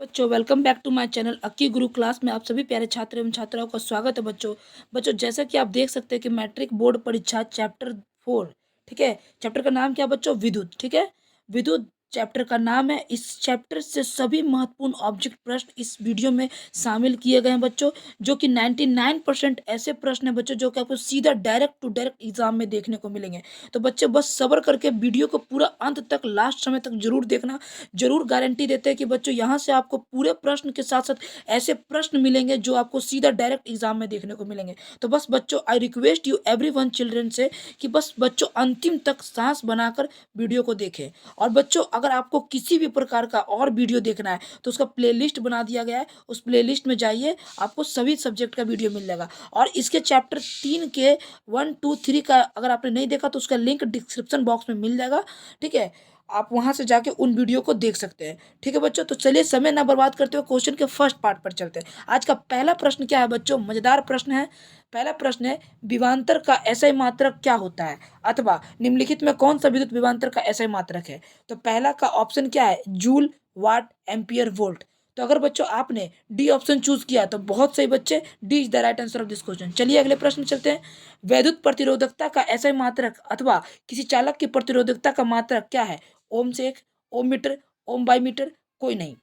बच्चों welcome back to my channel Akki Guru class में आप सभी प्यारे छात्र एवं छात्राओं का स्वागत है। बच्चों जैसा कि आप देख सकते हैं कि मैट्रिक बोर्ड परीक्षा चैप्टर 4, ठीक है। चैप्टर का नाम क्या है बच्चों? विद्युत, ठीक है। विद्युत चैप्टर का नाम है। इस चैप्टर से सभी महत्वपूर्ण ऑब्जेक्ट प्रश्न इस वीडियो में शामिल किए गए हैं बच्चों, जो कि 99% ऐसे प्रश्न हैं बच्चों जो कि आपको सीधा डायरेक्ट टू डायरेक्ट एग्जाम में देखने को मिलेंगे। तो बच्चे बस सब्र करके वीडियो को पूरा अंत तक, लास्ट समय तक जरूर देखना। जरूर गारंटी देते हैं कि बच्चों यहाँ से आपको पूरे प्रश्न के साथ साथ ऐसे प्रश्न मिलेंगे जो आपको सीधा डायरेक्ट एग्जाम में देखने को मिलेंगे। तो बस बच्चों, I request you everyone children से कि बस बच्चों अंतिम तक सांस बनाकर वीडियो को देखें। और बच्चों अगर आपको किसी भी प्रकार का और वीडियो देखना है तो उसका प्लेलिस्ट बना दिया गया है, उस प्लेलिस्ट में जाइए, आपको सभी सब्जेक्ट का वीडियो मिल जाएगा। और इसके चैप्टर 3 के 1, 2, 3 का अगर आपने नहीं देखा तो उसका लिंक डिस्क्रिप्शन बॉक्स में मिल जाएगा, ठीक है। आप वहां से जाके उन वीडियो को देख सकते हैं, ठीक है बच्चों। तो चलिए समय ना बर्बाद करते हुए क्वेश्चन के फर्स्ट पार्ट पर चलते हैं। आज का पहला प्रश्न क्या है बच्चों? मजेदार प्रश्न है। पहला प्रश्न है, विभवांतर का एसआई मात्रक क्या होता है, अथवा निम्नलिखित में कौन सा विद्युत विभवांतर का एसआई मात्रक है? तो पहला का ऑप्शन क्या है? जूल, वाट, एम्पियर, वोल्ट। तो अगर बच्चों आपने डी ऑप्शन चूज किया तो बहुत सही बच्चे, D is the right answer of this question. चलिए अगले प्रश्न में चलते हैं। वैद्युत प्रतिरोधकता का एसआई मात्रक अथवा किसी चालक की प्रतिरोधकता का मात्रक क्या है? ओम से एक, ohm metre, ohm by metre, कोई नहीं।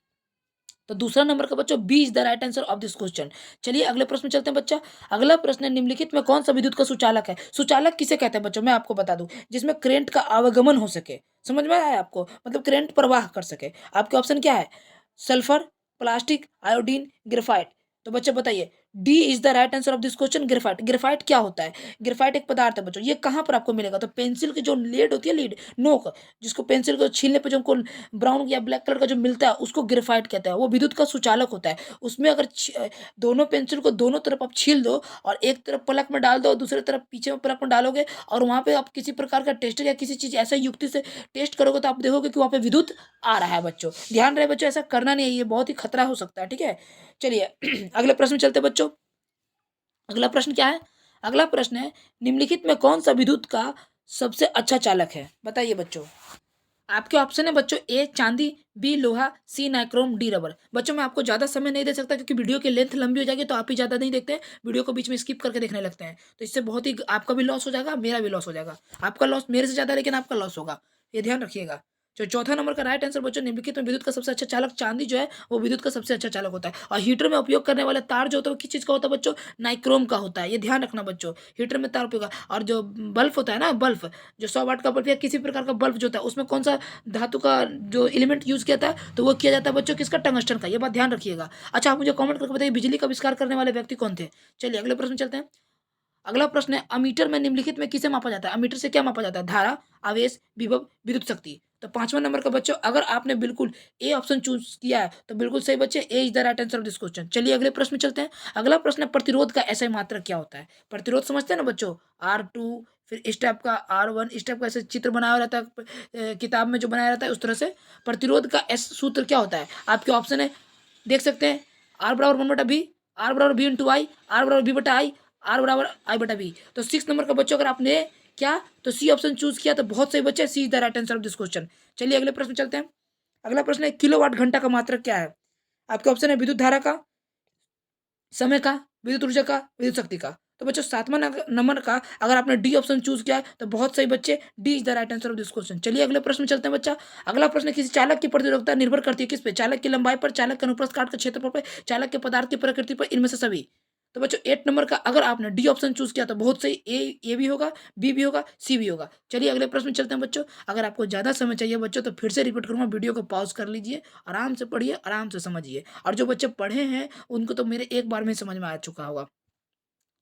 तो दूसरा नंबर का बच्चों B is the right answer of this question. चलिए अगले प्रश्न में चलते हैं बच्चा। अगला प्रश्न है, निम्नलिखित में कौन सा विद्युत का सुचालक है? सुचालक किसे कहते हैं बच्चों? मैं आपको बता दूं, जिसमें करंट का आवागमन हो सके। समझ में आया आपको? मतलब करंट प्रवाह कर सके। आपके ऑप्शन क्या है? Sulphur, plastic, iodine, graphite. तो बच्चे बताइए, D is the right answer of this question, graphite. Graphite क्या होता है? ग्रेफाइट एक पदार्थ है बच्चों। ये कहाँ पर आपको मिलेगा? तो पेंसिल की जो लीड होती है, लीड, नोक, जिसको पेंसिल को छीलने पर जो हमको ब्राउन या ब्लैक कलर का जो मिलता है उसको ग्रेफाइट कहते हैं। वो विद्युत का सुचालक होता है। उसमें अगर दोनों पेंसिल को दोनों तरफ आप छील दो और एक तरफ पलक में डाल दो और दूसरी तरफ पीछे में पलक में डालोगे, और वहां पे आप किसी प्रकार का टेस्टर या किसी चीज ऐसा युक्ति से टेस्ट करोगे तो आप देखोगे कि वहां पे विद्युत आ रहा है बच्चों। ध्यान रहे बच्चों, ऐसा करना नहीं है, ये बहुत ही खतरा हो सकता है, ठीक है। चलिए अगले प्रश्न में चलते हैं बच्चों। अगला प्रश्न क्या है? अगला प्रश्न है, निम्नलिखित में कौन सा विद्युत का सबसे अच्छा चालक है? बताइए बच्चों। आपके ऑप्शन है बच्चों, ए चांदी, बी लोहा, सी नाइक्रोम, डी रबर। बच्चों मैं आपको ज्यादा समय नहीं दे सकता क्योंकि वीडियो की लेंथ लंबी हो जाएगी, तो आप ही ज्यादा नहीं देखते हैं, वीडियो को बीच में स्किप करके देखने लगते हैं। तो इससे बहुत ही आपका भी लॉस हो जाएगा, मेरा भी लॉस हो जाएगा। आपका लॉस मेरे से ज्यादा, लेकिन आपका लॉस होगा, ये ध्यान रखिएगा। जो चौथा नंबर का राइट आंसर बच्चों, निम्नलिखित में विद्युत का सबसे अच्छा चालक चांदी जो है वो विद्युत का सबसे अच्छा चालक होता है। और हीटर में उपयोग करने वाला तार जो होता है वो किस चीज का होता है बच्चों? नाइक्रोम का होता है। ये ध्यान रखना बच्चों, हीटर में तार उपयोग। और जो बल्ब होता है ना, बल्ब, जो 100 वाट का बल्ब या किसी प्रकार का बल्ब जो होता है, उसमें कौन सा धातु का जो एलिमेंट यूज किया जाता है? तो वो किया जाता है बच्चों किसका? टंगस्टन का। ये बात ध्यान रखिएगा। अच्छा, आप मुझे कमेंट करके बताइए, बिजली का आविष्कार करने वाले व्यक्ति कौन थे? चलिए अगले प्रश्न चलते हैं। अगला प्रश्न है, अमीटर में निम्नलिखित में किसे मापा जाता है? अमीटर से क्या मापा जाता है? धारा, आवेश, विभव, विद्युत शक्ति। तो पांचवा नंबर का बच्चों, अगर आपने बिल्कुल ए ऑप्शन चूज किया है तो बिल्कुल सही बच्चे, A is the right answer of this question. चलिए अगले प्रश्न में चलते हैं। अगला प्रश्न है, प्रतिरोध का एसआई मात्रक क्या होता है? प्रतिरोध समझते हैं ना बच्चों? R2, फिर इस टाइप का R1, इस टाइप का ऐसे चित्र बनाया रहता है किताब में जो बनाया रहता है उस तरह से। प्रतिरोध का एस सूत्र क्या होता है? आपके ऑप्शन है, देख सकते हैं, आर बराबर 1/b, आर बराबर बी इंटू आई, आर बराबर बी बटा आई, आर बराबर आई बटा बी। तो 6 नंबर का बच्चों, अगर आपने क्या तो सी ऑप्शन चूज किया तो बहुत सही बच्चे, C is the right answer of this question. चलिए अगले प्रश्न चलते हैं। अगला प्रश्न है, किलोवाट घंटा का मात्रक क्या है? आपके ऑप्शन है, विद्युत धारा का, समय का, विद्युत ऊर्जा का, विद्युत शक्ति का। तो बच्चों सातवां नंबर का अगर आपने डी ऑप्शन चूज किया है तो बहुत सही बच्चे, D is the right answer of this question. चलिए अगले प्रश्न में चलते हैं बच्चा। अगला प्रश्न है, किसी चालक की प्रतिरोधकता निर्भर करती है किस पे? चालक की लंबाई पर, चालक के अनुप्रस्थ काट के क्षेत्रफल पर, चालक के पदार्थ की प्रकृति पर, इनमें से सभी। तो बच्चों 8 नंबर का अगर आपने डी ऑप्शन चूज किया तो बहुत सही, ए भी होगा, बी भी होगा, सी भी होगा। चलिए अगले प्रश्न में चलते हैं बच्चों। अगर आपको ज्यादा समय चाहिए बच्चों तो फिर से रिपीट करूंगा, वीडियो को पॉज कर लीजिए, आराम से पढ़िए, आराम से समझिए। और जो बच्चे पढ़े हैं उनको तो मेरे एक बार में समझ में आ चुका होगा।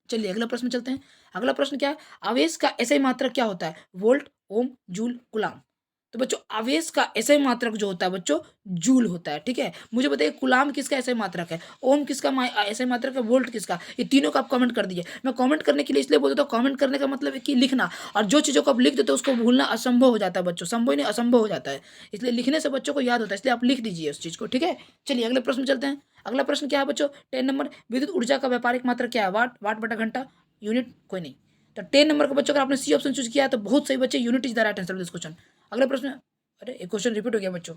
चलिए अगला प्रश्न चलते हैं। अगला प्रश्न क्या है? आवेश का एसआई मात्रक क्या होता है? वोल्ट, ओम, जूल, कूलाम। तो बच्चों आवेश का एसआई मात्रक जो होता है बच्चों, जूल होता है, ठीक है। मुझे बताइए, कूलाम किसका एसआई मात्रक है? ओम किसका एसआई मात्रक है? वोल्ट किसका? ये तीनों का आप कमेंट कर दीजिए। मैं कमेंट करने के लिए इसलिए बोलता हूँ, कमेंट करने का मतलब है कि लिखना, और जो चीज़ों को आप लिख देते हो उसको भूलना असंभव हो जाता है बच्चों, संभव नहीं असंभव हो जाता है। इसलिए लिखने से बच्चों को याद होता है, इसलिए आप लिख दीजिए उस चीज़ को, ठीक है। चलिए अगले प्रश्न चलते हैं। अगला प्रश्न क्या है बच्चों? 10 नंबर, विद्युत ऊर्जा का व्यापारिक मात्रक क्या है? वाट, वाट बटा घंटा, यूनिट, कोई नहीं। तो 10 नंबर का बच्चों अगर आपने सी ऑप्शन चूज किया है तो बहुत सही बच्चे, unit is the right answer of this question. अगला प्रश्न, अरे एक क्वेश्चन रिपीट हो गया बच्चों,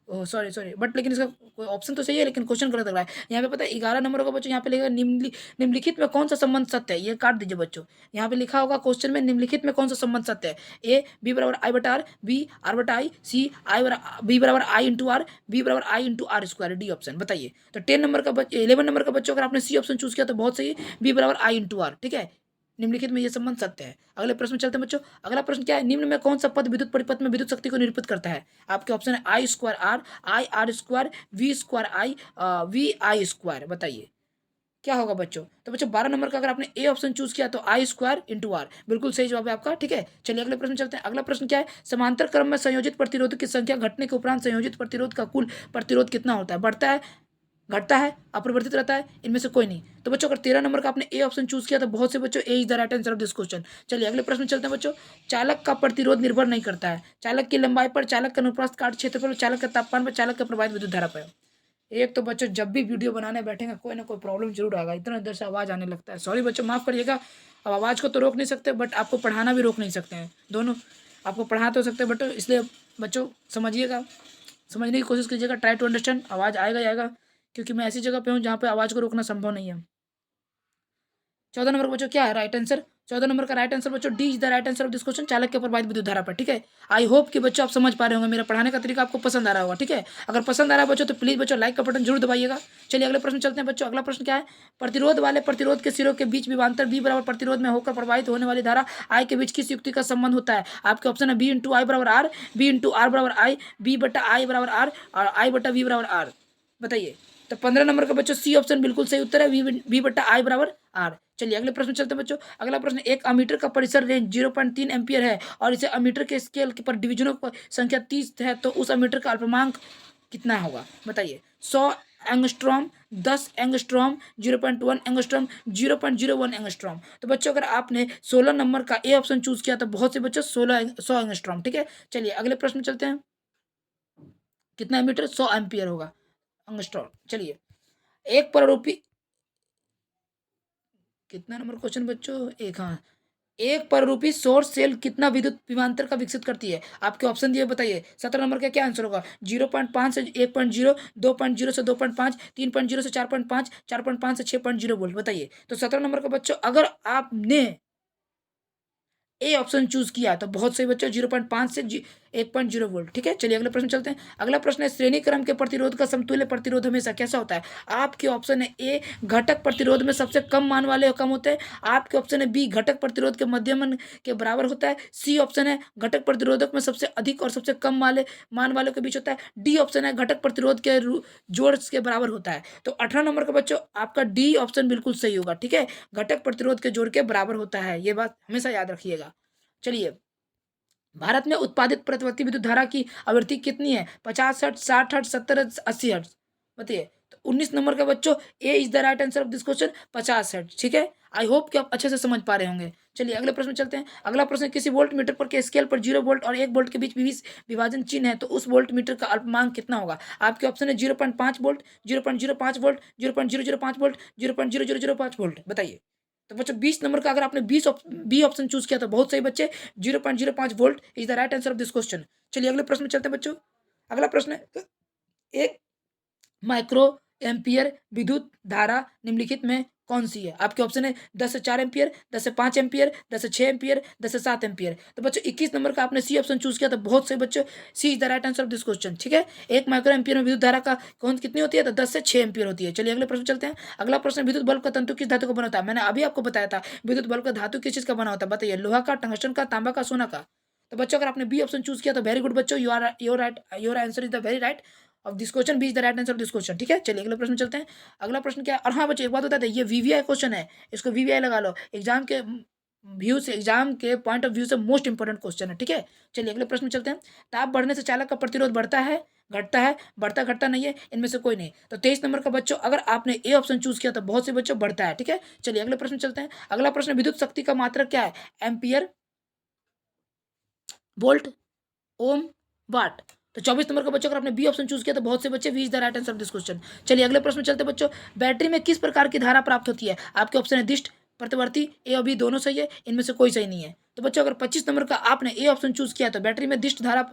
ओह सॉरी सॉरी, बट लेकिन इसका कोई ऑप्शन तो सही है, लेकिन क्वेश्चन गलत लग रहा है। यहाँ पे पता है 11 नंबर का बच्चों, यहाँ पे लिखा निम्नलिखित में कौन सा संबंध सत्य है, ये काट दीजिए बच्चों। यहाँ पे लिखा होगा क्वेश्चन में निम्नलिखित में कौन सा संबंध सत्य है। ए बी बराबर आई बटा आर, बी आर बटा आई, सी बी बराबर आई इंटू आर, बी बराबर I into R square, D option बताइए। तो 10 नंबर का 11 नंबर का बच्चों, अगर आपने सी ऑप्शन चूज किया तो बहुत सही है, बी बराबर आई इंटू आर, ठीक है। निम्नलिखित में ये संबंध सत्य है। अगले प्रश्न में चलते हैं बच्चों। अगला प्रश्न क्या है, निम्न में कौन सा पद विद्युत परिपथ में विद्युत शक्ति को निरूपित करता है। आपके ऑप्शन है I square R, I R square, V square I, V I square, बताइए क्या होगा बच्चों। तो बच्चों 12 नंबर का अगर आपने ए ऑप्शन चूज किया तो आई स्क्वायर इंटू आर, बिल्कुल सही जवाब है आपका, ठीक है। चलिए अगले प्रश्न चलते हैं। अगला प्रश्न क्या है, समांतर क्रम में संयोजित प्रतिरोध की संख्या घटने के उपरांत संयोजित प्रतिरोध का कुल प्रतिरोध कितना होता है। बढ़ता है, घटता है, अपरिवर्तित रहता है, इनमें से कोई नहीं। तो बच्चों अगर 13 नंबर का आपने ए ऑप्शन चूज किया तो बहुत से बच्चों A is the right answer of this question. चलिए अगले प्रश्न में चलते हैं बच्चों। चालक का प्रतिरोध निर्भर नहीं करता है चालक की लंबाई पर, चालक के अनुप्रस्थ काट क्षेत्र पर, चालक के तापमान पर, चालक के प्रवाहित विद्युत धारा पर। एक तो बच्चों जब भी वीडियो बनाने बैठेंगे कोई ना कोई प्रॉब्लम जरूर आएगा, इतना देर से आवाज़ आने लगता है। सॉरी बच्चों, माफ़ करिएगा। अब आवाज़ को तो रोक नहीं सकते, बट आपको पढ़ाना भी रोक नहीं सकते हैं, दोनों आपको पढ़ा तो सकते हैं, बट इसलिए बच्चों समझिएगा, समझने की कोशिश कीजिएगा, ट्राई टू अंडरस्टैंड। आवाज़ आएगा ही आएगा, क्योंकि मैं ऐसी जगह पे हूँ जहाँ पे आवाज़ को रोकना संभव नहीं है। 14 नंबर बच्चों क्या है राइट आंसर। 14 नंबर का राइट आंसर बच्चों D is the right answer of this question, चालक के प्रवाहित विद्युत धारा पर, ठीक है। आई होप कि बच्चों आप समझ पा रहे होंगे, मेरा पढ़ाने का तरीका आपको पसंद आ रहा होगा, ठीक है। अगर पसंद आ रहा है बच्चों तो प्लीज बच्चों लाइक का बटन जरूर दबाइएगा। चलिए अगले प्रश्न चलते हैं बच्चों। अगला प्रश्न क्या है, प्रतिरोध वाले प्रतिरोध के सिरों के बीच विभवांतर बी बराबर प्रतिरोध में होकर प्रवाहित होने वाली धारा आई के बीच किस युक्ति का संबंध होता है। आपके ऑप्शन है बी इंटू आई बराबर आर, बी इंटू आर बराबर आई, बी बटा आई बराबर आर, और आई बटा वी बराबर आर, बताइए। तो 15 नंबर का बच्चों सी ऑप्शन बिल्कुल सही उत्तर है, वी बटा आई बराबर आर। चलिए अगले प्रश्न चलते हैं बच्चों। अगला प्रश्न, एक अमीटर का परिसर रेंज 0.3 एम्पियर है और इसे अमीटर के स्केल पर डिवीजनों की संख्या 30 है, तो उस अमीटर का अल्पमांक कितना होगा, बताइए। 100 एंगस्ट्रॉम, 10 एंगस्ट्रॉम, 0.1 एंगस्ट्रॉम, 0.01 एंगस्ट्रॉम। तो बच्चों अगर आपने 16 नंबर का ए ऑप्शन चूज किया तो बहुत से बच्चों 100 एंगस्ट्रॉम, ठीक है। चलिए अगले प्रश्न चलते हैं। कितना मीटर, 100 एम्पियर होगा एंगस्ट्रॉम। चलिए एक पररूपी, कितना नंबर क्वेश्चन बच्चों, एक, हाँ, एक पररूपी सौर सेल कितना विद्युत विभवांतर का विकसित करती है। आपके ऑप्शन दिए, बताइए। 17 नंबर का क्या आंसर होगा, 0.5 से 1.0, 2.0 से 2.5, 3.0 से 4.5, 4.5 से 6.0 वोल्ट, बताइए। तो 17 नंबर का बच्चों अगर आपने ए ऑप्शन चूज किया तो बहुत सही बच्चों, 0.5 से 1.0 वोल्ट, ठीक है। चलिए अगले प्रश्न चलते हैं। अगला प्रश्न है, श्रेणी क्रम के प्रतिरोध का समतुल्य प्रतिरोध हमेशा कैसा होता है। आपके ऑप्शन है ए घटक प्रतिरोध में सबसे कम मान वाले कम होते हैं, आपके ऑप्शन है बी घटक प्रतिरोध के मध्यम के बराबर होता है, सी ऑप्शन है घटक प्रतिरोधक में सबसे अधिक और सबसे कम वाले मान वालों के बीच होता है, डी ऑप्शन है घटक प्रतिरोध के जोड़ के बराबर होता है। तो 18 नंबर का बच्चों आपका डी ऑप्शन बिल्कुल सही होगा, ठीक है। घटक प्रतिरोध के जोड़ के बराबर होता है, ये बात हमेशा याद रखिएगा। चलिए भारत में उत्पादित प्रतिवर्ती विद्युत धारा की आवृत्ति कितनी है, 50 हर्ट्ज, 60 हर्ट्ज, 70 हर्ट्ज, 80 हर्ट्ज, बताइए। तो 19 नंबर का बच्चों A is the right answer of this question, 50 hertz, ठीक है। आई होप कि आप अच्छे से समझ पा रहे होंगे। चलिए अगले प्रश्न में चलते हैं। अगला प्रश्न, किसी वोल्ट मीटर पर के स्केल पर 0 वोल्ट और 1 वोल्ट के बीच विभाजन चिन्ह है, तो उस वोल्ट मीटर का अल्पमांक कितना होगा। आपके ऑप्शन है 0.5 वोल्ट, 0.05 वोल्ट, 0.005 वोल्ट, 0.0005 वोल्ट, बताइए। तो बच्चों 20 नंबर का अगर आपने बी ऑप्शन चूज किया तो बहुत सही बच्चे, 0.05 volt is the right answer of this question. चलिए अगले प्रश्न में चलते हैं बच्चों। अगला प्रश्न है, एक माइक्रो एम्पियर विद्युत धारा निम्नलिखित में कौन सी है। आपके ऑप्शन है 10 से 4 एम्पियर, 10 से 5 एम्पियर, 10 से 6 एम्पियर, 10 से 7 एम्पियर। तो बच्चों 21 नंबर का आपने सी ऑप्शन चूज किया तो बहुत सही बच्चों, C is the right answer of this question, ठीक है। एक माइक्रो एम्पियर में विद्युत धारा का कौन कितनी होती है, तो 10 से 6 एम्पियर होती है। चलिए अगले प्रश्न चलते हैं। अगला प्रश्न, विद्युत बल्ब का तंतु किस धातु का बना होता है। मैंने अभी आपको बताया था विद्युत बल्ब का धातु किस चीज का बना होता है, बताइए। लोहा का, टंगस्टन का, तांबा का, सोना का। तो बच्चों अगर आपने बी ऑप्शन चूज किया तो वेरी गुड बच्चों, you are your right, your answer is the very right of this question, B is the right answer of this question, ठीक है। चलिए अगले प्रश्न चलते हैं। अगला प्रश्न क्या है, और हाँ बच्चों एक बात बता दें, ये वीवीआई क्वेश्चन है, इसको वीवीआई लगा लो, एग्जाम के व्यू से, एग्जाम के पॉइंट ऑफ व्यू से मोस्ट इंपॉर्टेंट क्वेश्चन है, ठीक है। चलिए अगले प्रश्न में चलते हैं। ताप बढ़ने से चालक का प्रतिरोध बढ़ता है, घटता है, बढ़ता घटता नहीं है, इनमें से कोई नहीं। तो 23 नंबर का बच्चों अगर आपने ए ऑप्शन चूज किया तो बहुत से बच्चों बढ़ता है, ठीक है। चलिए अगले प्रश्न चलते हैं। अगला प्रश्न, विद्युत शक्ति का मात्रक क्या है, एम्पियर, वोल्ट, ओम, वाट। तो 24 नंबर का बच्चों अगर आपने बी ऑप्शन चूज किया तो बहुत से बच्चे B is the right answer of this question. चलिए अगले प्रश्न में चलते हैं बच्चों। बैटरी में किस प्रकार की धारा प्राप्त होती है। आपके ऑप्शन है दिष्ट, प्रतिवर्ती, ए और बी दोनों सही है, इनमें से कोई सही नहीं है। तो बच्चों अगर 25 नंबर का आपने ए ऑप्शन चूज किया तो बैटरी में दिष्ट धारा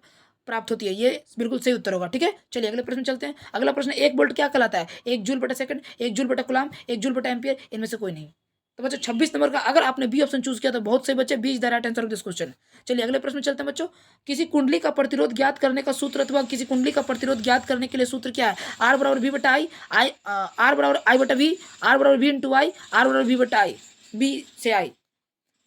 प्राप्त होती है। ये बिल्कुल सही उत्तर होगा। ठीक है, चलिए अगले प्रश्न चलते हैं। अगला प्रश्न, 1 वोल्ट क्या कहलाता है? 1 जूल बटा सेकंड, 1 जूल बटा कूलाम, 1 जूल बटा एम्पियर, इनमें से कोई नहीं। तो बच्चों 26 नंबर का अगर आपने बी ऑप्शन चूज किया तो बहुत सही बच्चे, B is the right answer of this question. चलिए अगले प्रश्न में चलते हैं बच्चों। किसी कुंडली का प्रतिरोध ज्ञात करने का सूत्र अथवा किसी कुंडली का प्रतिरोध ज्ञात करने के लिए सूत्र क्या है? आर बराबर वी बटा आई, आर बराबर आई बटा वी, आर बराबर वी इंटू आई, आर बराबर वी बटा आई, बी से आई।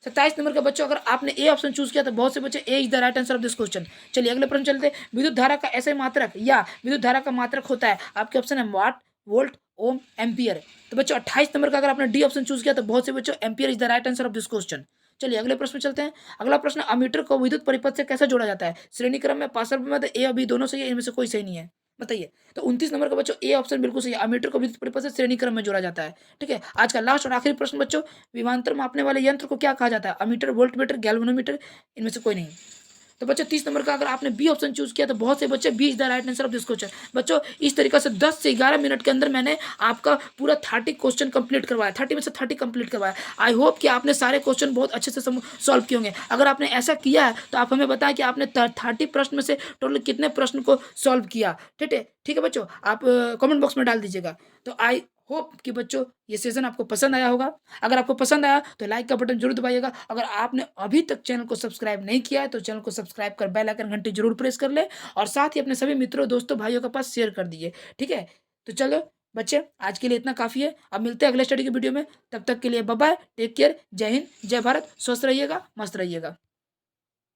27 नंबर का बच्चों अगर आपने ए ऑप्शन चूज किया तो बहुत से बच्चे, A is the right answer of this question. चलिए अगले प्रश्न चलते हैं। विद्युत धारा का ऐसे मात्रक या विद्युत धारा का मात्रक होता है, आपके ऑप्शन है वाट, वोल्ट, ओम, एम्पियर। तो बच्चों 28 नंबर का अगर आपने डी ऑप्शन चूज किया तो बहुत से बच्चों, ampere is the right answer of this question. चलिए अगले प्रश्न में चलते हैं। अगला प्रश्न, अमीटर को विद्युत परिपथ से कैसे जोड़ा जाता है? श्रेणी क्रम में, पार्श्व में, ए और बी दोनों सही है, इनमें से कोई सही नहीं है, बताइए। तो 29 नंबर का बच्चों ए ऑप्शन बिल्कुल सही है, अमीटर को विद्युत परिपथ से श्रेणी क्रम में जोड़ा जाता है। ठीक है, आज का लास्ट और आखिरी प्रश्न बच्चों, विभवांतर मापने वाले यंत्र को क्या कहा जाता है? अमीटर, वोल्टमीटर, गैल्वेनोमीटर, इनमें से कोई नहीं। तो बच्चों 30 नंबर का अगर आपने बी ऑप्शन चूज किया तो बहुत से बच्चे, B is the right answer of this question. बच्चों इस तरीके से 10 से 11 मिनट के अंदर मैंने आपका पूरा 30 क्वेश्चन कंप्लीट करवाया, 30 में से 30 कंप्लीट करवाया। आई होप कि आपने सारे क्वेश्चन बहुत अच्छे से सॉल्व किए होंगे। अगर आपने ऐसा किया है तो आप हमें बताएं कि आपने 30 प्रश्न में से टोटल कितने प्रश्न को सॉल्व किया। ठीक है, ठीक है बच्चों, आप कमेंट बॉक्स में डाल दीजिएगा। तो आई होप कि बच्चों ये सेशन आपको पसंद आया होगा। अगर आपको पसंद आया तो लाइक का बटन जरूर दबाइएगा। अगर आपने अभी तक चैनल को सब्सक्राइब नहीं किया है तो चैनल को सब्सक्राइब कर बेल आइकन घंटी जरूर प्रेस कर ले, और साथ ही अपने सभी मित्रों, दोस्तों, भाइयों के पास शेयर कर दीजिए। ठीक है, तो चलो बच्चे आज के लिए इतना काफ़ी है। अब मिलते हैं अगले स्टडी की वीडियो में, तब तक के लिए बाय बाय, टेक केयर, जय हिंद, जय भारत, स्वस्थ रहिएगा, मस्त रहिएगा।